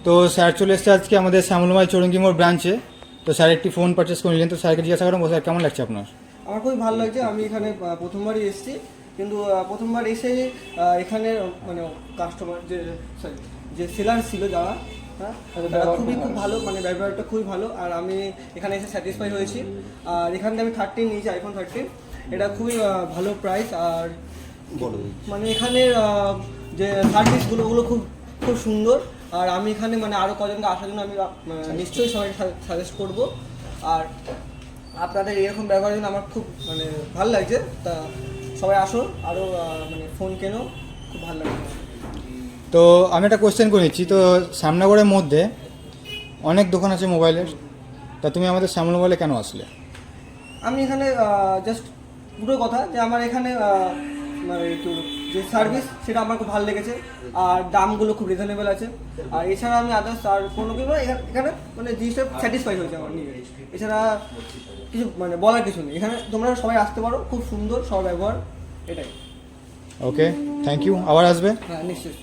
তো স্যার চলে এসেছে আজকে আমাদের শ্যামলমাই চৌরঙ্গি মোড় ব্রাঞ্চে। তো স্যার একটি ফোন পারচেস করে নিলেন, তো স্যারকে জিজ্ঞাসা করবো স্যার কেমন লাগছে আপনার? আমার খুবই ভালো লাগছে। আমি এখানে প্রথমবারই এসেছি, কিন্তু প্রথমবার এসে এখানে মানে কাস্টমার যে সেলার ছিল যারা, হ্যাঁ, তারা খুব ভালো, মানে ব্যবহারটা খুবই ভালো। আর আমি এখানে এসে স্যাটিসফাই হয়েছি। আর এখান থেকে আমি 13 নিয়েছি, আইফোন 13। এটা খুবই ভালো প্রাইস। আর মানে এখানের যে সার্ভিসগুলো খুব খুব সুন্দর। আর আমি এখানে মানে আরও কজনকে আসার জন্য আমি নিশ্চয়ই সবাইকে সাজেস্ট করব। আর আপনাদের এরকম ব্যবহারের জন্য আমার খুব মানে ভালো লাগছে। তা সবাই আসো, আরও মানে ফোন কেনো, খুব ভালো লাগছে। তো আমি একটা কোয়েশ্চেন করে নিচ্ছি। তো শ্যামনগরের মধ্যে অনেক দোকান আছে মোবাইলের, তা তুমি আমাদের শ্যামল মোবাইলে কেন আসলে? আমি এখানে জাস্ট পুরো কথা যে আমার এখানে মানে একটু যে সার্ভিস সেটা আমার খুব ভালো লেগেছে। আর দামগুলো খুব রিজনেবল আছে। আর এছাড়া আমি আদার্স আর কোনো কিছু এখানে মানে জিনিসটা স্যাটিসফাই হয়েছে আমার নিয়ে। এছাড়া কিছু মানে বলার কিছু নেই। এখানে তোমরা সবাই আসতে পারো, খুব সুন্দর সব ব্যবহার, এটাই। ওকে, থ্যাংক ইউ। আবার আসবে? হ্যাঁ, নিশ্চয়ই।